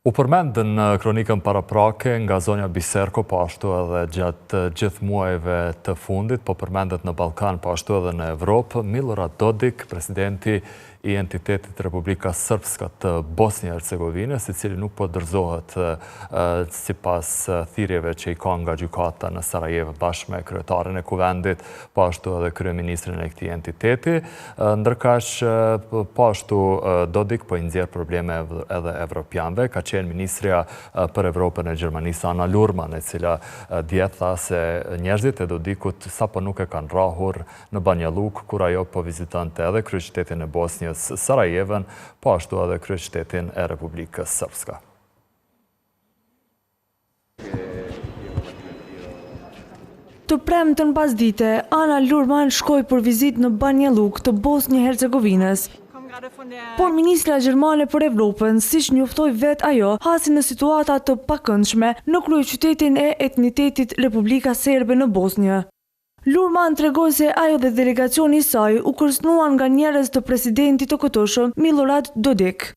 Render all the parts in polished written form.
U përmendën në kronikën paraprake nga zonja Biserko, po ashtu edhe gjatë gjithë muajve të fundit, po përmendet në Ballkan, po ashtu edhe në Evropë, Milorad Dodik, presidenti i entitetit Republika Srpska të Bosnjë-Hercegovinës, i cili nuk po dorëzohet sipas thirrjeve që i ka nga gjykata në Sarajevo bashkë me kryetarin e kuvendit, po ashtu edhe kryeministrin e këtij entiteti, ndërkaq po ashtu Dodik po i nxjerr probleme edhe evropianëve. Ka qenë ministrja për Evropën e Gjermanisë Ana Lurman, e cila dje tha se njerëzit e Dodikut sapo nuk e kanë rrahur në Banja Luka, kur ajo po vizitonte edhe kryeqytetin e Bosnjës Sarajevën, po ashtu edhe kryeqytetin e Republikës Srpska. Të premten pasdite, Ana Lurman shkoi për vizitë në Banja Luka të Bosnjë-Hercegovinës. Por ministra gjermane për Evropën, siç njoftoi vet ajo, hasi në situata të pakëndshme në kryeqytetin e etnitetit Republika Serbe në Bosnjë. Lurman tregoi se ajo dhe delegacioni i saj u kërcënuan nga njerëz të presidentit të këtueshëm Milorad Dodik.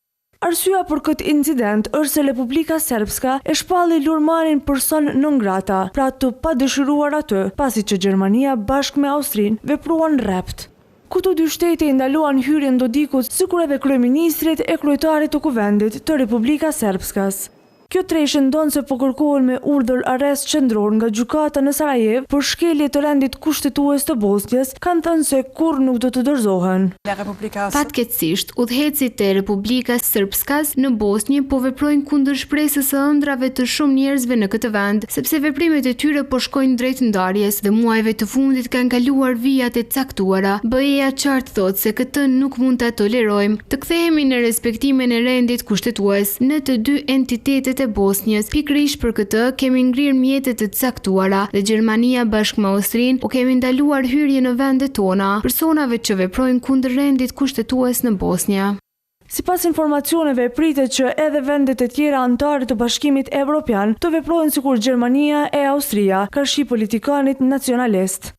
Arsyeja për këtë incident është se Republika Srpska e shpalli Lurmanin person non grata, pra të padëshiruar atë, pasi që Gjermania bashkë me Austrinë vepruan rrept. Këto dy shtete i ndaluan hyrjen Dodikut, sikur edhe kryeministrit e kryetarit të kuvendit të Republika Srpskas. Kjo treshe ndonë se po kërkohen me urdhër arrest qendror nga gjykata në Sarajevo për shkelje të rendit kushtetues të Bosnjës, kanë thënë se kurrë nuk do të dorëzohen. Fatkeqësisht, udhëhecit e Republikës Srpskas në Bosnjë po veprojnë kundër shpresës së ëndrave të shumë njerëzve në këtë vend, sepse veprimet e tyre po shkojnë drejt ndarjes dhe muajve të fundit kanë kaluar vijat e caktuara. BE-ja qartë thotë se këtë nuk mund ta tolerojmë. Të kthehemi në respektimin e rendit kushtetues në të dy entitetet e Bosnjës. Pikërisht për këtë kemi ngrirë mjete të caktuara dhe Gjermania bashkë me Austrinë po kemi ndaluar hyrje në vendet tona personave që veprojnë kundër rendit kushtetues në Bosnjë. Sipas informacioneve, pritet që edhe vendet e tjera anëtare të Bashkimit Evropian të veprojnë sikur Gjermania e Austria, ka shi politikanit nacionalist.